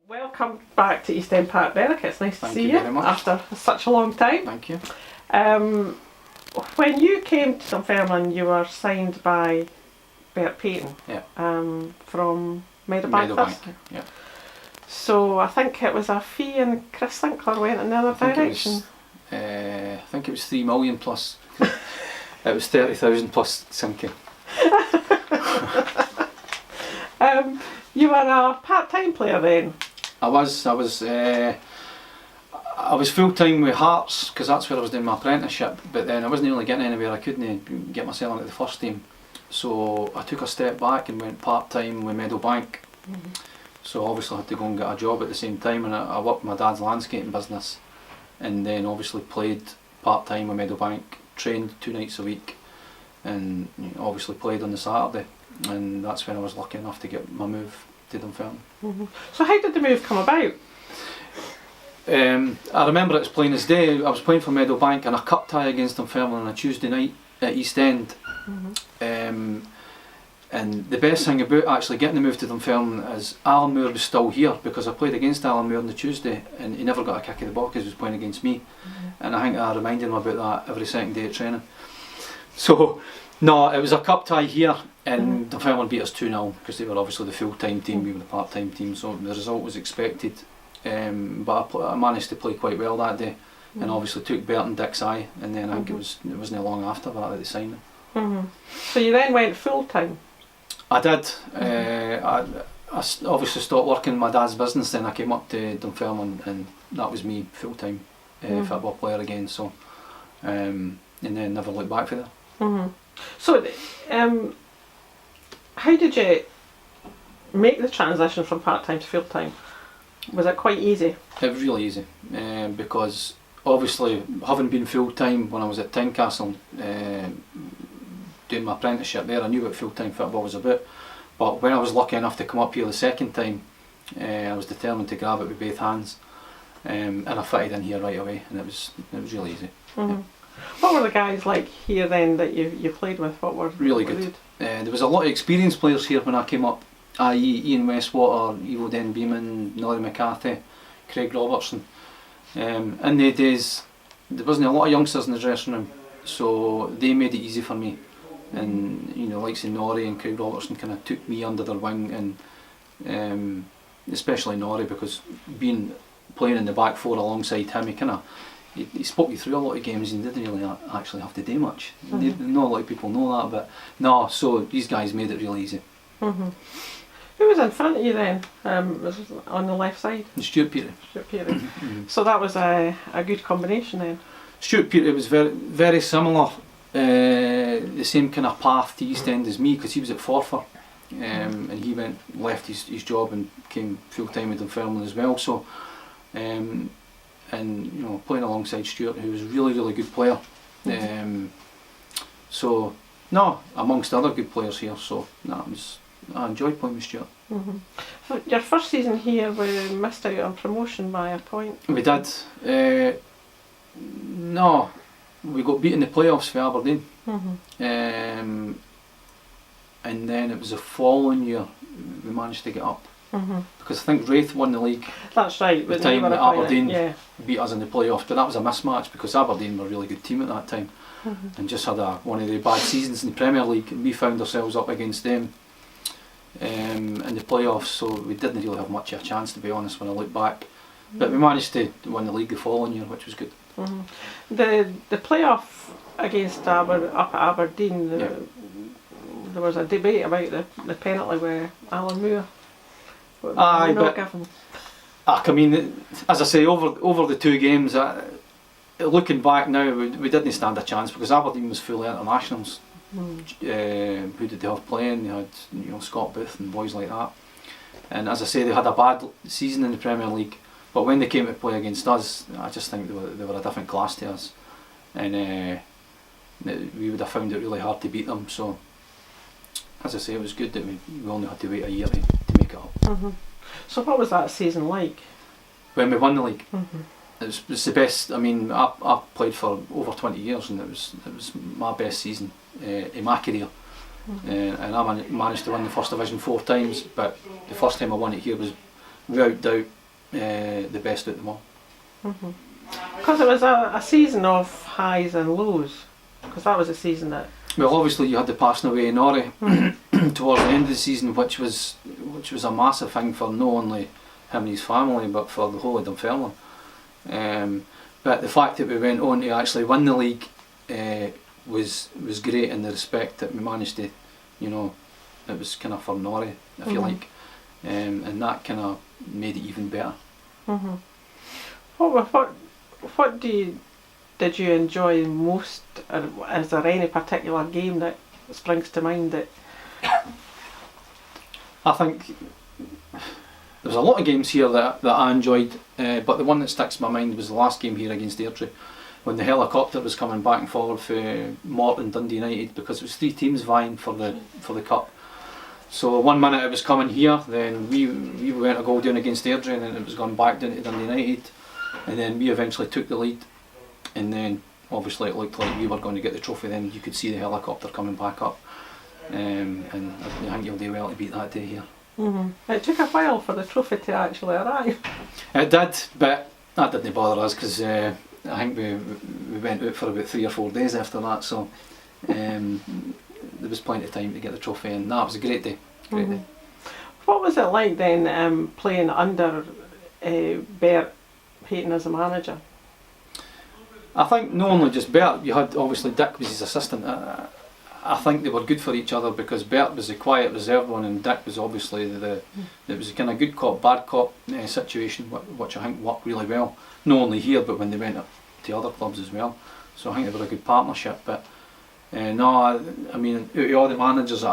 Welcome back to East End Park, Derek. It's nice to see you very much. after such a long time. Thank you. When you came to Dunfermline, you were signed by Bert Payton Yeah. from Meadowbank. Meadowbank, yeah. So I think it was a fee, and Chris Sinclair went in the other direction. I think it was 3 million plus. It was 30,000 plus sinking. You were a part-time player then. I was full time with Hearts because that's where I was doing my apprenticeship. But then I wasn't really getting anywhere. I couldn't get myself into the first team, so I took a step back and went part time with Meadowbank. Mm-hmm. So obviously I had to go and get a job at the same time, and I worked my dad's landscaping business, and then obviously played part time with Meadowbank, trained 2 nights a week, and obviously played on the Saturday, and that's when I was lucky enough to get my move to Dunfermline. Mm-hmm. So how did the move come about? I remember it as plain as day. I was playing for Meadowbank in a cup tie against Dunfermline on a Tuesday night at East End. Mm-hmm. And the best thing about actually getting the move to Dunfermline is Alan Moore was still here, because I played against Alan Moore on the Tuesday and he never got a kick in the box because he was playing against me. Mm-hmm. And I think I reminded him about that every second day of training. So, no, it was a cup tie here, and Dunfermline beat us 2-0 because they were obviously the full-time team, we were the part-time team, so the result was expected. But I managed to play quite well that day, and obviously took Bert and Dick's eye, and then I think it wasn't long after that they signed me. So you then went full-time? I did. I obviously stopped working in my dad's business, then I came up to Dunfermline, and that was me full-time football player again, so and then never looked back for that. So how did you make the transition from part-time to full-time? Was it quite easy? It was really easy, because obviously having been full-time when I was at Tynecastle, doing my apprenticeship there, I knew what full-time football was about, but when I was lucky enough to come up here the second time, I was determined to grab it with both hands, and I fitted in here right away, and it was really easy. Yeah. What were the guys like here then that you played with? What were really good? There was a lot of experienced players here when I came up, i.e. Ian Westwater, Ivo Den Beeman, Nolly McCarthy, Craig Robertson. In the days there wasn't a lot of youngsters in the dressing room, so they made it easy for me, and likes of Norrie and Craig Robertson kind of took me under their wing, and especially Norrie, because playing in the back four alongside him, he spoke you through a lot of games and didn't really actually have to do much. Not a lot of people know that, but no, so these guys made it really easy. Who was in front of you then? Was it on the left side? Stuart Peary. Stuart Peary. So that was a good combination then. Stuart Peary was very similar, the same kind of path to East End as me, because he was at Forfar, and he left his job and came full time with Dunfermline as well. So, and playing alongside Stuart, who was a really good player. So no, amongst other good players here. So no, I enjoyed playing with Stuart. So your first season here, we missed out on promotion by a point. We did. No, we got beat in the playoffs for Aberdeen. And then it was the following year we managed to get up. Because I think Wraith won the league. That's right. The time that Aberdeen beat us in the playoffs, but that was a mismatch because Aberdeen were a really good team at that time, and just had one of the bad seasons in the Premier League, and we found ourselves up against them in the playoffs, so we didn't really have much of a chance, to be honest, when I look back. But we managed to win the league the following year, which was good. The playoff against up at Aberdeen, there was a debate about the penalty with Alan Moore. Aye, but I mean, as I say, over the 2 games, looking back now, we didn't stand a chance because Aberdeen was full of internationals. Who did they have playing? They had Scott Booth and boys like that. And as I say, they had a bad season in the Premier League, but when they came to play against us, I just think they were a different class to us, and we would have found it really hard to beat them. So, as I say, it was good that we only had to wait a year to make it up. So what was that season like? When we won the league, it was the best. I mean, I played for over 20 years, and it was my best season in my career. And I managed to win the First Division 4 times, but the first time I won it here was without doubt, the best out of them all. Because it was a season of highs and lows. Because that was a season that. Well, obviously you had the passing away in Ori towards the end of the season, which was a massive thing for not only him and his family, but for the whole of Dunfermline. But the fact that we went on to actually win the league was great in the respect that we managed to, you know, it was kind of for Nori, if you like, and that kind of made it even better. What did you enjoy most? Is there any particular game that springs to mind that? I think there was a lot of games here that I enjoyed, but the one that sticks in my mind was the last game here against Airdrie, when the helicopter was coming back and forward for Morton Dundee United, because it was 3 teams vying for the cup. So one minute it was coming here, then we went a goal down against Airdrie, and then it was gone back down to Dundee United, and then we eventually took the lead, and then obviously it looked like we were going to get the trophy. Then you could see the helicopter coming back up, and I think you'll do well to beat that day here. It took a while for the trophy to actually arrive. It did, but that didn't bother us, because I think we went out for about 3 or 4 days after that, so there was plenty of time to get the trophy, and that was a great day. Day. What was it like then playing under Bert Payton as a manager? I think not only just Bert, you had obviously Dick was his assistant. I think they were good for each other, because Bert was the quiet, reserved one, and Dick was obviously it was a kind of good cop, bad cop situation, which I think worked really well. Not only here, but when they went up to other clubs as well. So I think they were a good partnership. But no, I mean, out of all the managers that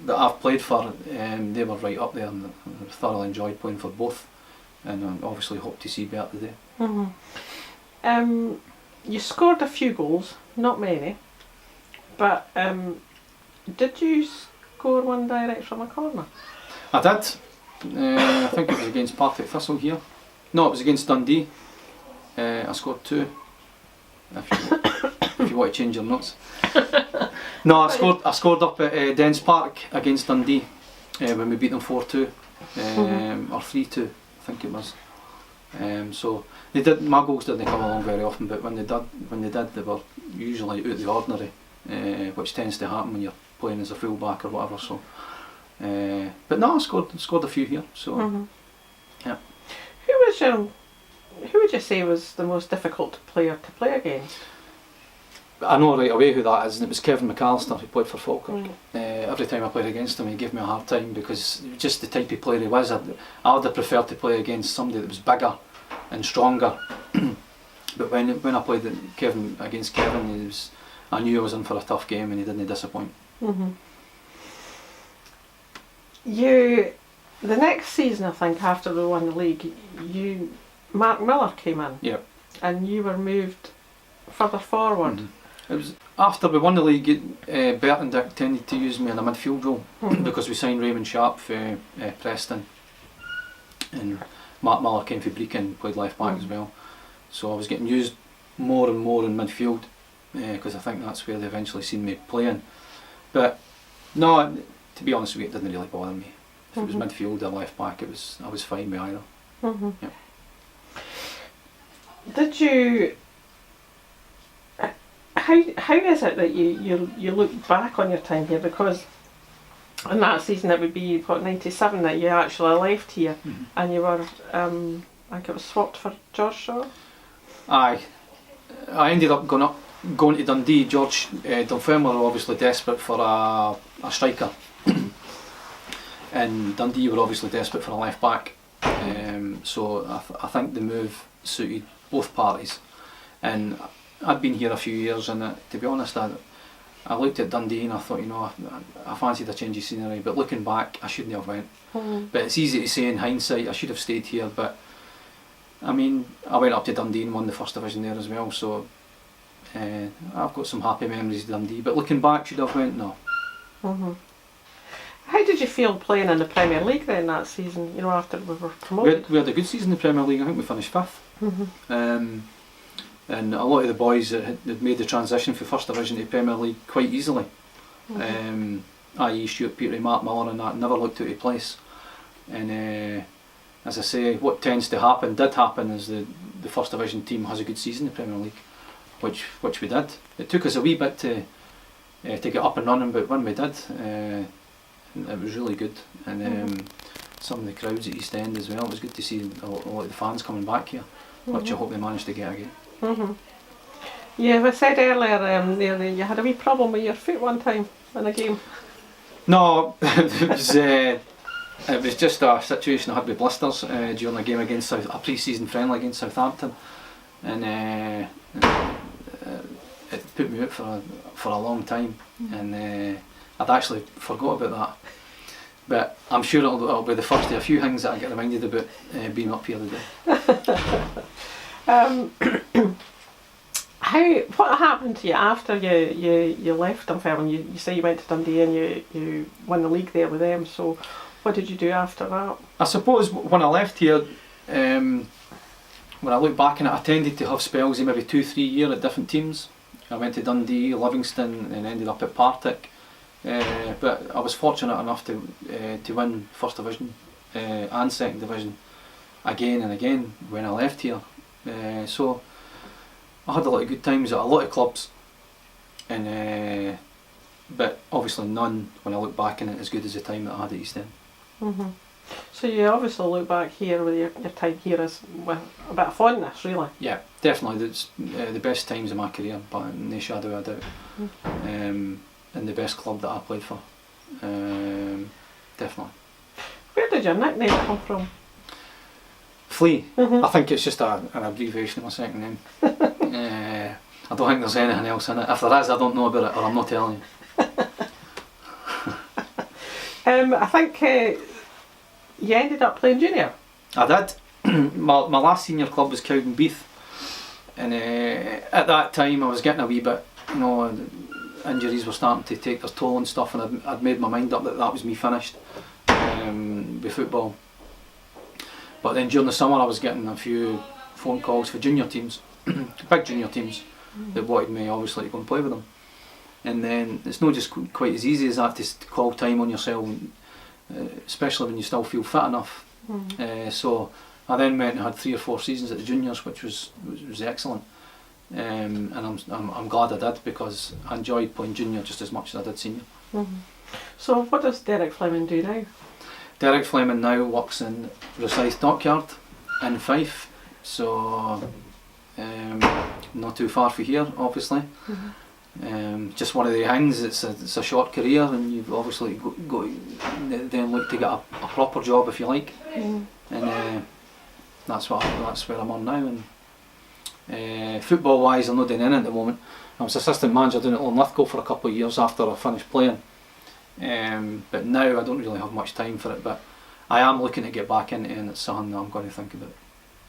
I've played for, they were right up there, and I thoroughly enjoyed playing for both. And I obviously hope to see Bert today. You scored a few goals, not many, but did you score one direct from a corner? I did. I think it was against Partick Thistle here. No, it was against Dundee. I scored 2. If you want to change your notes. No, I scored up at Dens Park against Dundee when we beat them 4-2 or 3-2, I think it was. So they did. My goals didn't come along very often, but when they did, they were usually out of the ordinary, which tends to happen when you're playing as a fullback or whatever. So, but no, I scored a few here. So, yeah. Who would you say was the most difficult player to play against? I know right away who that is, and it was Kevin McAllister, who played for Falkirk. Every time I played against him, he gave me a hard time, because just the type of player he was. I would have preferred to play against somebody that was bigger and stronger. But when I played against Kevin, I knew I was in for a tough game, and he didn't disappoint. The next season, I think, after we won the league, Mark Miller came in. Yep. And you were moved further forward. It was after we won the league. Bert and Dick tended to use me in a midfield role because we signed Raymond Sharp for Preston, and Mark Miller came for Brecon, played left back as well. So I was getting used more and more in midfield, because I think that's where they eventually seen me playing. But no, to be honest with you, it didn't really bother me. If it was midfield or left back, I was fine with either. Yep. Did you? How is it that you look back on your time here? Because in that season it would be 97 that you actually left here, and you were I think it was swapped for George Shaw. Aye, I ended up going to Dundee. Dunfermline were obviously desperate for a striker, and Dundee were obviously desperate for a left back. So I think the move suited both parties, and I'd been here a few years, and to be honest, I looked at Dundee and I thought, I fancied a change of scenery, but looking back, I shouldn't have went. But it's easy to say in hindsight, I should have stayed here, but I mean, I went up to Dundee and won the first division there as well, so I've got some happy memories of Dundee, but looking back, should I have went? No. How did you feel playing in the Premier League then that season, after we were promoted? We had a good season in the Premier League. I think we finished 5th. And a lot of the boys that had made the transition from First Division to Premier League quite easily. I.e. Stuart Petrie, Mark Miller and that, never looked out of place. And as I say, what tends to happen, did happen, is the First Division team has a good season in the Premier League, which we did. It took us a wee bit to get up and running, but when we did, it was really good. And some of the crowds at East End as well, it was good to see a lot of the fans coming back here, which I hope they managed to get again. Yeah, I said earlier there you had a wee problem with your foot one time in a game. No, it was just a situation I had with blisters during a game against a pre-season friendly against Southampton, and it put me out for a long time, and I'd actually forgot about that. But I'm sure it'll be the first of a few things that I get reminded about being up here today. What happened to you after you left Dunfermline? You say you went to Dundee and you won the league there with them, so what did you do after that? I suppose when I left here, when I look back on it, I tended to have spells of maybe 2-3 years at different teams. I went to Dundee, Livingston, and ended up at Partick. But I was fortunate enough to win First Division and Second Division again and again when I left here. So I had a lot of good times at a lot of clubs, and but obviously none, when I look back on it, as good as the time that I had at East End. So you obviously look back here with your time here as with a bit of fondness, really. Yeah, definitely. It's the best times of my career, but no shadow of a doubt. And the best club that I played for. Definitely. Where did your nickname come from? Flea. I think it's just an abbreviation of my second name. I don't think there's anything else in it. If there is, I don't know about it, or I'm not telling you. I think you ended up playing junior. I did. my last senior club was Cowdenbeath, and at that time I was getting a wee bit, injuries were starting to take their toll and stuff, and I'd made my mind up that was me finished with football. But then during the summer I was getting a few phone calls for junior teams, big junior teams, that wanted me obviously to go and play with them. And then it's not just quite as easy as that to call time on yourself, especially when you still feel fit enough. So I then went and had 3 or 4 seasons at the juniors, which was excellent. And I'm glad I did, because I enjoyed playing junior just as much as I did senior. So what does Derek Fleming do now? Derek Fleming now works in Rosyth Dockyard in Fife, so not too far from here, obviously. Just one of the things, it's a short career, and you've obviously got to then look to get a proper job if you like, and that's where I'm on now. And football wise, I'm not doing anything at the moment. I was assistant manager down at Lithgow for a couple of years after I finished playing, but now I don't really have much time for it, but I am looking to get back into it, and it's something that I'm going to think about.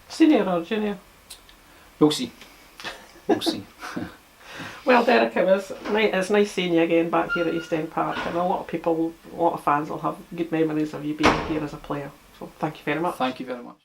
Senior or junior? We'll see. We'll see. Well, Derek, it's nice seeing you again back here at East End Park, and a lot of fans will have good memories of you being here as a player. So thank you very much. Thank you very much.